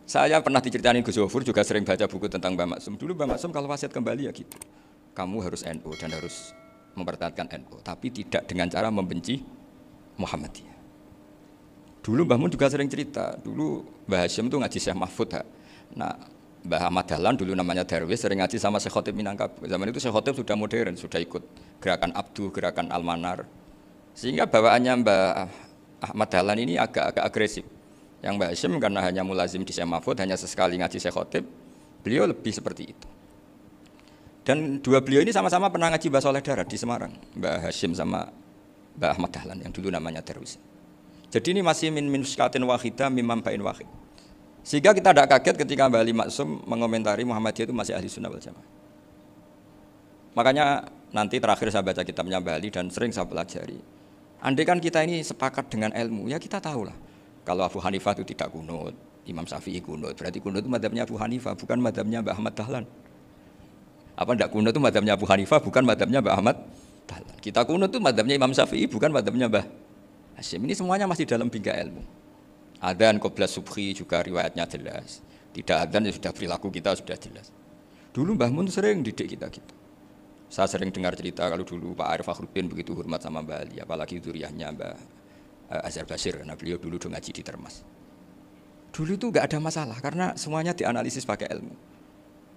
Saya pernah diceritain Gus Zofur juga sering baca buku tentang Mbah Maksum. Dulu Mbah Maksum kalau wasiat kembali ya gitu. Kamu harus NU dan harus mempertahankan NU, tapi tidak dengan cara membenci Muhammadiyah. Dulu Mbah Mun juga sering cerita. Dulu Mbah Hashim tuh ngaji Syekh Mahfud. Nah, Mbah Ahmad Dahlan dulu namanya Darwis sering ngaji sama Syekh Khotib Minangkabau. Zaman itu Syekh Khotib sudah modern, sudah ikut gerakan Abdu, gerakan Almanar. Sehingga bawaannya Mbah Ahmad Dahlan ini agak agresif. Yang Mbah Hashim karena hanya mulazim di Syekh Mahfud, hanya sesekali ngaji Syekh Khotib, beliau lebih seperti itu. Dan dua beliau ini sama-sama pernah ngaji Mbah Soleh Darat di Semarang, Mbah Hashim sama Mbah Ahmad Dahlan yang dulu namanya Darwis. Jadi ini masih min muskatin wahidah mimam bain wahid. Sehingga kita tidak kaget ketika Mbah Ali Maksum mengomentari Muhammadiyah itu masih ahli sunnah wal jamaah. Makanya nanti terakhir saya baca kitabnya Mbah Ali dan sering saya pelajari. Andai kan kita ini sepakat dengan ilmu, ya kita tahulah. Kalau Abu Hanifah itu tidak kunut, Imam Syafi'i kunut, berarti kunut itu madhabnya Abu Hanifah, bukan madhabnya Mbah Ahmad Dahlan. Apa tidak kunut itu madhabnya Abu Hanifah, bukan madhabnya Mbah Ahmad Dahlan. Kita kunut itu madhabnya Imam Syafi'i, bukan madhabnya Mbah Hashim. Ini semuanya masih dalam bingkai ilmu. Adzan qabla subhi juga riwayatnya jelas. Tidak adzan ya sudah perilaku kita sudah jelas. Dulu Mbah Mun sering didik kita gitu. Saya sering dengar cerita kalau dulu Pak Arif Fakhruddin begitu hormat sama Mbah Ali, apalagi zuriyahnya Mbah Azhar Basir, karena beliau dulu ngaji di Termas. Dulu itu enggak ada masalah karena semuanya dianalisis pakai ilmu.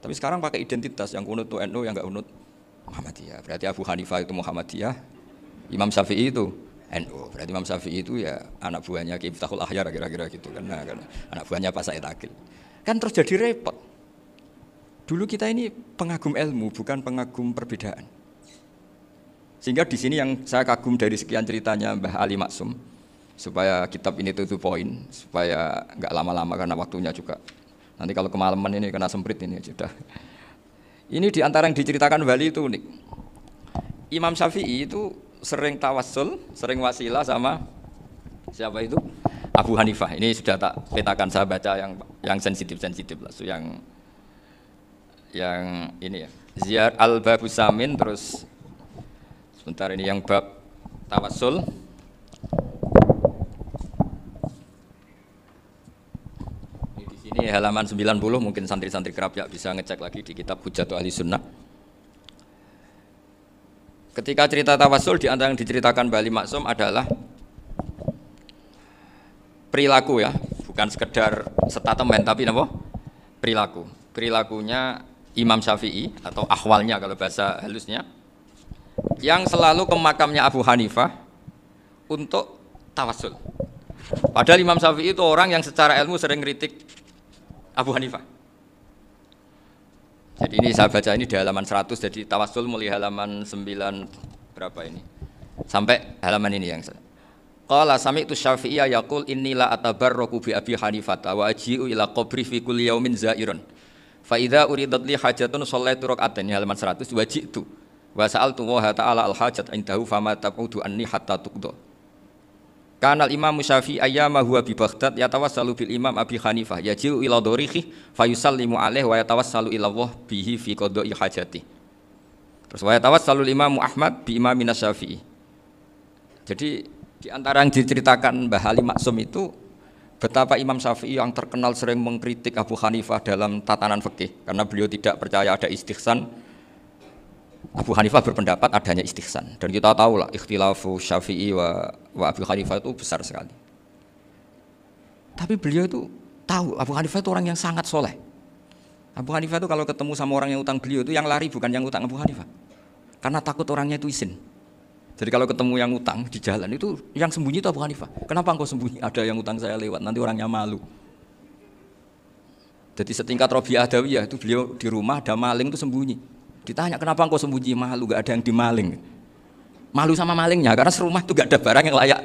Tapi sekarang pakai identitas, yang kunut itu NU, yang enggak kunut Muhammadiyah. Berarti Abu Hanifah itu Muhammadiyah, Imam Syafi'i itu NU. Berarti Imam Syafi'i itu ya anak buahnya Ki Miftahul Ahyar kira-kira gitu kan. Nah, anak buahnya Pak Said Akil. Kan terus jadi repot. Dulu kita ini pengagum ilmu, bukan pengagum perbedaan. Sehingga di sini yang saya kagum dari sekian ceritanya Mbah Ali Maksum, supaya kitab ini tuh poin, supaya nggak lama-lama karena waktunya juga. Nanti kalau kemalaman ini kena semprit ini sudah. Ini di antara yang diceritakan Bali itu unik. Imam Syafi'i itu sering tawassul, sering wasilah sama siapa itu? Abu Hanifah. Ini sudah tak petakan, saya baca yang sensitif lah, yang ini ya. Ziyar al-Babus Samin, terus sebentar ini yang bab tawassul. Ini halaman 90, mungkin santri-santri kerap ya bisa ngecek lagi di kitab Hujjatul Ahli Sunnah. Ketika cerita tawassul, di antara yang diceritakan Mbah Ali Maksum adalah perilaku ya, bukan sekedar statement tapi apa? Perilaku. Perilakunya Imam Syafi'i atau ahwalnya kalau bahasa halusnya, yang selalu ke makamnya Abu Hanifah untuk tawassul. Padahal Imam Syafi'i itu orang yang secara ilmu sering kritik Abu Hanifah. Jadi ini saya baca ini di halaman 100, jadi tawassul mulai halaman 9 berapa ini sampai halaman ini yang saya. Qala sami'tu Syafi'iyya yaqul inni la atabarraku bi Abi Hanifah wa aji'u ila qabri fi kulli yaumin za'irun. Fa idza uridat li hajatun shallaitu rak'atan, halaman 100, waji'tu wa sa'altu wa ta'ala al hajat indahu fama tab'udu anni hatta tuqda. Kanal Imam Syafi'i ayyama huwa bi Baghdad yatawassalu bil Imam Abi Hanifah yaji'u ila dorihi fayusallimu alaihi wa yatawassalu ila Allah bihi fi qada'i hajati. Terus wa yatawassalu Imam Ahmad bi Imamina Syafi'i. Jadi di antara yang diceritakan Mbah Ali Maksum itu betapa Imam Syafi'i yang terkenal sering mengkritik Abu Hanifah dalam tatanan fikih karena beliau tidak percaya ada istihsan. Abu Hanifah berpendapat adanya istihsan, dan kita tahu lah ikhtilafu Syafi'i wa Abu Hanifah itu besar sekali. Tapi beliau itu tahu Abu Hanifah itu orang yang sangat soleh. Abu Hanifah itu kalau ketemu sama orang yang utang beliau itu yang lari bukan yang utang Abu Hanifah, karena takut orangnya itu izin. Jadi kalau ketemu yang utang di jalan itu yang sembunyi itu Abu Hanifah. Kenapa engkau sembunyi? Ada yang utang saya lewat, nanti orangnya malu. Jadi setingkat Robi'ah Adawiyah itu beliau di rumah ada maling itu sembunyi. Ditanya kenapa engkau sembunyi? Malu, gak ada yang dimaling. Malu sama malingnya karena serumah itu gak ada barang yang layak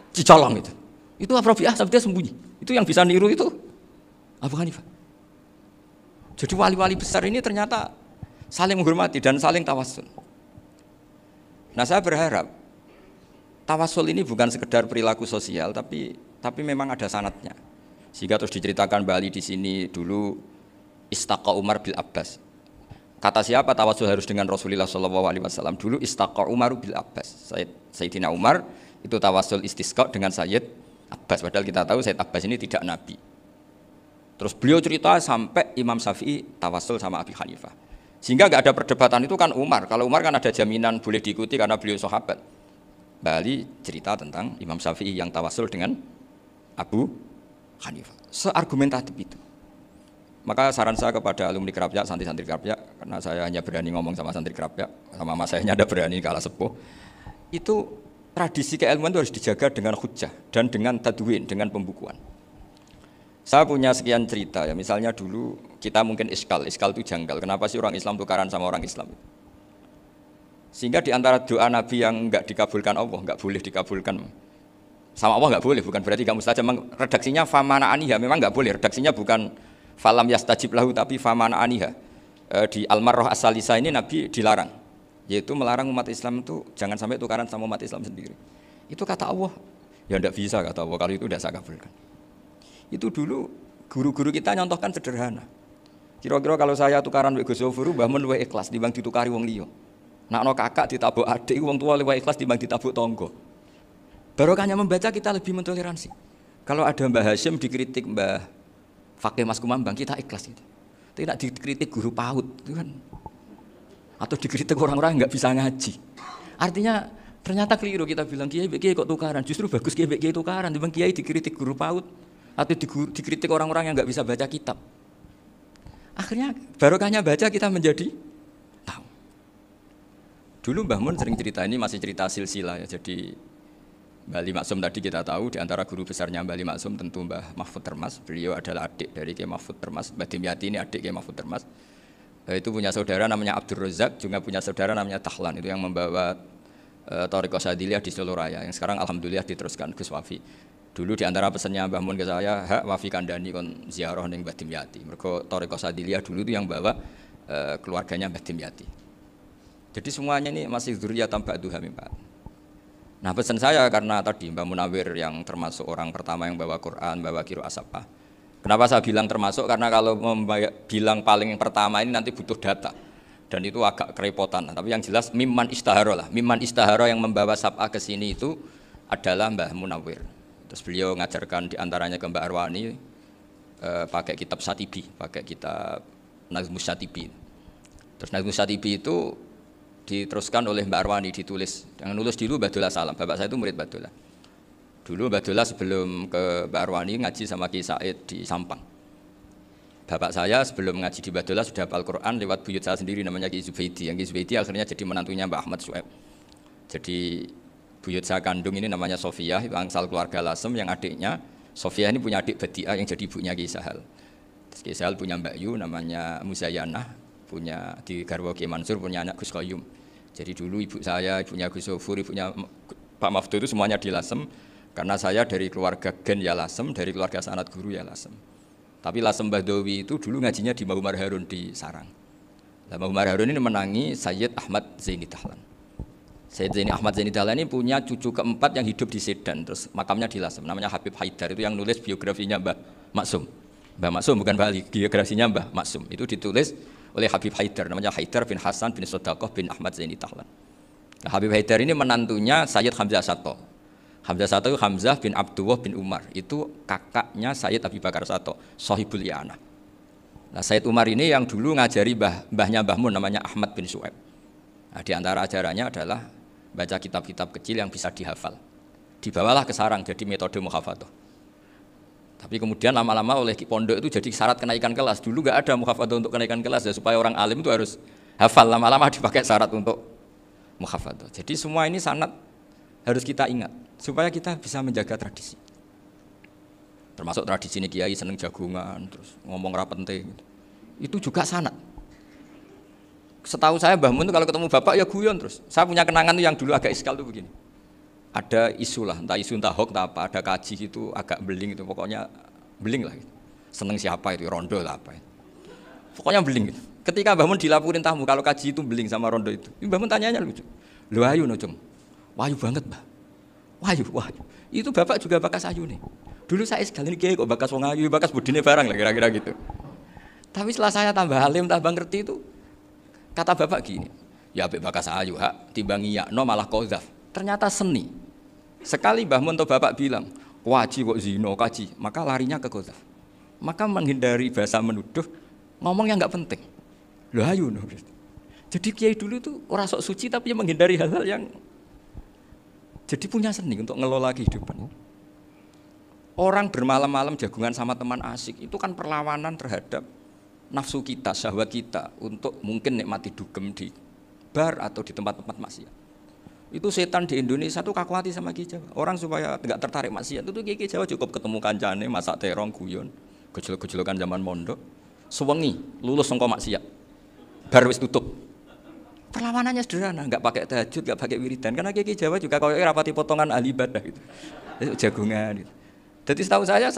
dicolong itu. Itu Rabi'ah dia sembunyi. Itu yang bisa niru itu Abu Hanifah. Jadi wali-wali besar ini ternyata saling menghormati dan saling tawassul. Nah, saya berharap tawassul ini bukan sekedar perilaku sosial tapi memang ada sanadnya. Sehingga terus diceritakan Bali di sini dulu istaqa Umar bil Abbas. Kata siapa tawassul harus dengan Rasulullah SAW? Dulu istaqa Umar bil Abbas. Sayyidina Umar itu tawassul istisqa dengan Sayyid Abbas. Padahal kita tahu Sayyid Abbas ini tidak nabi. Terus beliau cerita sampai Imam Syafi'i tawasul sama Abi Hanifah. Sehingga nggak ada perdebatan itu kan Umar. Kalau Umar kan ada jaminan boleh diikuti karena beliau sahabat. Bali cerita tentang Imam Syafi'i yang tawasul dengan Abu Hanifah. Seargumentatif itu. Maka saran saya kepada alumni Kerapjak, santri-santri Kerapjak, karena saya hanya berani ngomong sama santri Kerapjak, sama mas saya ada berani kalah sepuh. Itu tradisi keilmuan itu harus dijaga dengan hujjah dan dengan tadwin, dengan pembukuan. Saya punya sekian cerita ya, misalnya dulu kita mungkin iskal itu janggal. Kenapa sih orang Islam tukaran sama orang Islam? Sehingga di antara doa Nabi yang enggak dikabulkan Allah, enggak boleh dikabulkan sama Allah enggak boleh, bukan berarti enggak mustajab. Memang redaksinya famana aniha, memang enggak boleh. Redaksinya bukan falam yastajib lahu tapi famana aniha. Di Al-Marrah As-Salisa ini Nabi dilarang, yaitu melarang umat Islam itu jangan sampai tukaran sama umat Islam sendiri. Itu kata Allah, ya enggak bisa kata Allah, kalau itu enggak saya kabulkan. Itu dulu guru-guru kita nyontohkan sederhana. Kira-kira kalau saya tukaran wek Gus Zofuru, mbah men luwih ikhlas dibanding ditukari wong liya. Nak no kakak ditabuk adik, wong tua luwih ikhlas dibanding ditabuk tangga. Barokahnya membaca kita lebih mentoleransi. Kalau ada Mbah Hashim dikritik Mbah Fakih Mas Kumambang, kita ikhlas itu. Tidak dikritik guru PAUD, itu kan. Atau dikritik orang-orang yang nggak bisa ngaji. Artinya ternyata keliru kita bilang kiai kok tukaran. Justru bagus kiai tukaran, dibanding kiai dikritik guru PAUD. Atau dikritik orang-orang yang nggak bisa baca kitab. Akhirnya barokahnya baca kita menjadi tahu. Dulu Mbah Mun sering cerita, ini masih cerita silsilah ya. Jadi Mbah Maksum tadi kita tahu di antara guru besarnya Mbah Maksum tentu Mbah Mahfud Termas. Beliau adalah adik dari Kiai Mahfud Termas. Mbah Dimyati ini adik Kiai Mahfud Termas. Itu punya saudara namanya Abdul Razak, juga punya saudara namanya Tahlan. Itu yang membawa Thariqah Sadiliyah di Solo Raya. Yang sekarang alhamdulillah diteruskan Gus Wafi. Dulu di antara pesannya Mbah Mun ke saya, hak Wafi kandani kon ziarah ning Mbah Dimyati. Mergo Thariqah Sadiliyah dulu itu yang bawa keluarganya Mbah Dimyati. Jadi semuanya ini masih dzurriyyatan ba'duha min ba'd. Nah, pesan saya karena tadi Mbah Munawir yang termasuk orang pertama yang bawa Quran, bawa qiraah sab'ah. Kenapa saya bilang termasuk? Karena kalau bilang paling pertama ini nanti butuh data. Dan itu agak kerepotan. Tapi yang jelas mimman istahara lah. Mimman istahara yang membawa sab'ah ke sini itu adalah Mbah Munawir. Terus beliau ngajarkan diantaranya ke Mbak Arwani pakai kitab Satibi, pakai kitab Nazmus Satibi. Terus Nazmus Satibi itu diteruskan oleh Mbak Arwani, ditulis. Yang nulis dulu Badullah Salam, bapak saya itu murid Badullah. Dulu Badullah sebelum ke Mbak Arwani ngaji sama Ki Said di Sampang. Bapak saya sebelum ngaji di Badullah sudah hafal Quran lewat buyut saya sendiri namanya Ki Zubaidi. Yang Ki Zubaidi akhirnya jadi menantunya Mbak Ahmad Su'eb. Jadi buyut saya kandung ini namanya Sofia, bangsal keluarga Lasem yang adiknya Sofia ini punya adik Badiah yang jadi ibunya Ki Sahal. Terus Ki Sahal punya Mbak Yu namanya Muzayanah, punya di Garwo Ki Mansur punya anak Gus Qayyum. Jadi dulu ibu saya, ibunya Gus Sofur, ibunya Pak Maftu itu semuanya di Lasem karena saya dari keluarga Gen ya Lasem, dari keluarga sanad guru ya Lasem. Tapi Lasem Bahdawi itu dulu ngajinya di Mbah Umar Harun di Sarang. Nah, Mbah Umar Harun ini menangi Sayyid Ahmad Zaini Dahlan. Sayyid Zaini Ahmad Zaini Dahlan ini punya cucu keempat yang hidup di Sedan, terus makamnya di Lasem, namanya Habib Haidar, itu yang nulis biografinya Mbah Maksum. Mbah Maksum bukan Bali, biografinya Mbah Maksum, itu ditulis oleh Habib Haidar, namanya Haidar bin Hasan bin Sodaqoh bin Ahmad Zaini Dahlan. Nah, Habib Haidar ini menantunya Sayyid Hamzah Sato. Hamzah Sato itu Hamzah bin Abdullah bin Umar, itu kakaknya Sayyid Abi Bakar Sato, Sohibul I'anah. Nah, Sayyid Umar ini yang dulu ngajari mbahnya Mbah Mun namanya Ahmad bin Su'eb. Nah, di antara ajarannya adalah baca kitab-kitab kecil yang bisa dihafal. Dibawalah ke sarang jadi metode muhafadzah. Tapi kemudian lama-lama oleh pondok itu jadi syarat kenaikan kelas. Dulu nggak ada muhafadzah untuk kenaikan kelas ya, supaya orang alim itu harus hafal. Lama-lama dipakai syarat untuk muhafadzah. Jadi semua ini sanad harus kita ingat supaya kita bisa menjaga tradisi. Termasuk tradisi ini kiai seneng jagungan, terus ngomong ra penting. Itu juga sanad. Setahu saya Mbah Mun itu kalau ketemu bapak ya guyon terus. Saya punya kenangan tuh yang dulu agak iskal tuh begini. Ada isu lah, entah isu entah hoax entah apa, ada kaji itu agak beling itu, pokoknya beling lah gitu. Seneng siapa itu, rondo lah apa itu. Pokoknya beling gitu. Ketika Mbah Mun dilaporin tamu kalau kaji itu beling sama rondo itu. Mbah Mun tanyanya lucu. Lho ayu no cung. Wahyu banget, Mbah. Wahyu. Itu bapak juga bakas ayu nih. Dulu saya sekali ini kiai kok bakas wong ayu, bakas budine barang lah kira-kira gitu. Tapi setelah saya tambah alim, tambah ngerti itu, kata bapak gini, ya apik bakas ayu hak timbang iyakno malah qadzaf. Ternyata seni. Sekali Mbah Mun atau bapak bilang, "Waji kok zina kaji," maka larinya ke qadzaf. Maka menghindari bahasa menuduh, ngomong yang nggak penting. Loh ayo. Jadi kiai dulu itu orang sok suci tapi menghindari hal-hal yang jadi punya seni untuk ngelola kehidupan. Orang bermalam-malam jagungan sama teman asik itu kan perlawanan terhadap nafsu kita, syahwat kita untuk mungkin nikmati dugem di bar atau di tempat-tempat maksiat. Itu setan di Indonesia tuh kakuati sama Ki Jawa. Orang supaya tidak tertarik maksiat itu Ki Jawa cukup ketemu kancane masak terong guyon, gejolok-gejolokan zaman mondok, suwengi lulus sangka maksiat. Bar wis tutup. Perlawanannya sederhana, nggak pakai tahajud, nggak pakai wiridan. Karena Ki Jawa juga kalau rapati potongan ahli ibadah gitu, jagungan. Gitu. Jadi setahu saya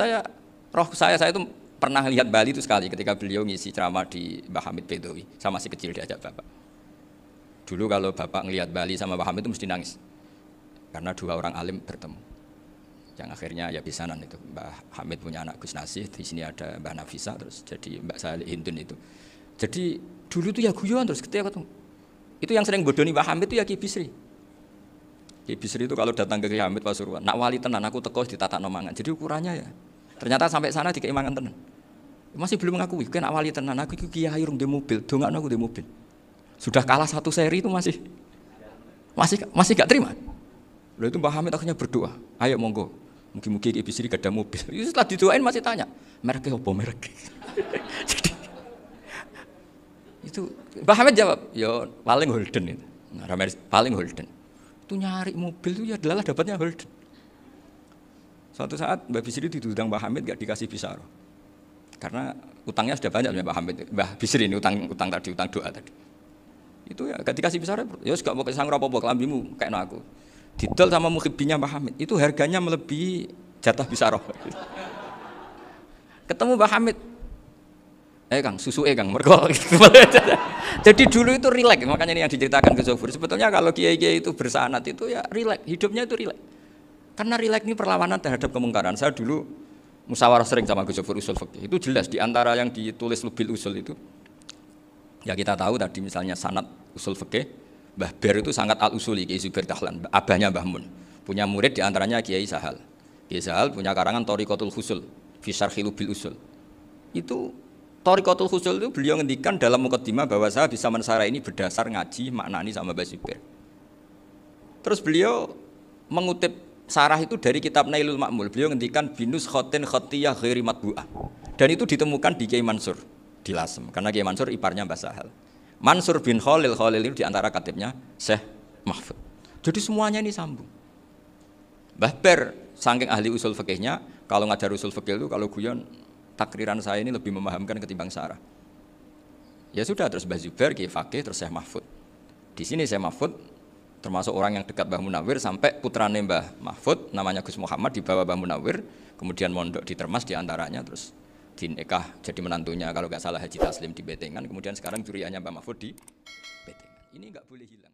itu pernah lihat Bali itu sekali ketika beliau ngisi ceramah di Mbah Hamid Bedowi. Saya masih kecil diajak bapak. Dulu kalau bapak ngelihat Bali sama Mbah Hamid itu mesti nangis, karena dua orang alim bertemu. Yang akhirnya ya pisanan itu. Mbah Hamid punya anak Gus Nasih, di sini ada Mbah Nafisa, terus jadi Mbak Salih Hindun itu. Jadi dulu itu ya guyon terus ketika ketemu. Itu yang sering bodoni Mbah Hamid itu ya Ki Bisri. Ki Bisri itu kalau datang ke Ki Hamid Pasuruan, nak wali tenan aku teko ditata nomangan. Jadi ukurannya ya. Ternyata sampai sana dikeimangan tenan. Masih belum mengakui, kan nak wali tenan aku kiai rung di mobil, dongakno aku di mobil. Sudah kalah satu seri itu masih gak terima. Lalu itu Mbah Hamid akhirnya berdoa, ayo monggo, mungkin-mungkin Ki Bisri gak ada mobil. Itu setelah didoain masih tanya, mereknya apa merek? Jadi itu Mbah Hamid jawab, ya paling Holden itu. Nah, paling Holden. Itu nyari mobil itu ya adalah dapatnya Holden. Suatu saat Mbah Bisri diundang Mbah Hamid gak dikasih bisaroh. Karena utangnya sudah banyak Mbah Hamid. Mbah Bisri ini utang doa tadi. Itu ya gak dikasih bisaroh, ya gak mau kesang apa-apa kelambimu kayak aku. Didol sama mukhibbinya Mbah Hamid. Itu harganya melebihi jatah bisaroh. Ketemu Mbah Hamid. Kang, susu Kang, mergo. Jadi dulu itu rileks, makanya ini yang diceritakan ke Zofur. Sebetulnya kalau kiai-kiai itu bersanad itu ya rileks, hidupnya itu rileks. Karena rileks ini perlawanan terhadap kemungkaran. Saya dulu musyawarah sering sama Gus Zofur usul fikih. Itu jelas di antara yang ditulis Lubil Usul itu. Ya kita tahu tadi misalnya sanad usul fikih, Mbah Ber itu sangat al-usuli, Kiai Zubair Dahlan, abahnya Mbah Mun. Punya murid di antaranya Kiai Sahal. Kiai Sahal punya karangan Thariqatul Husul fi Syarhi Lubil Usul. Itu Thariqatul Husul itu beliau ngendikan dalam mukaddimah bahwa saya bisa mensyarah ini berdasar ngaji maknani sama Mbah Zubair. Terus beliau mengutip sarah itu dari kitab Nailul Ma'mul. Beliau ngendikan binus khotin khotiyah ghairi matbu'ah. Dan itu ditemukan di Kiai Mansur di Lasem. Karena Kiai Mansur iparnya Mbah Sahal. Mansur bin Khalil itu di antara katibnya Syekh Mahfud. Jadi semuanya ini sambung. Mbah Ber saking ahli usul fikihnya, kalau ngajar usul fikih itu kalau guyon takriran saya ini lebih memahamkan ketimbang sarah. Ya sudah, terus Mbah Zubair, Kiai Fakih, terus Syekh Mahfud. Di sini Syekh Mahfud termasuk orang yang dekat Mbah Munawir sampai putrane Mbah Mahfud namanya Gus Muhammad dibawa Mbah Munawir, kemudian mondok di Termas di antaranya, terus dinikah jadi menantunya kalau nggak salah Haji Taslim di Betengan, kemudian sekarang juriannya Mbah Mahfud di Betengan. Ini nggak boleh hilang.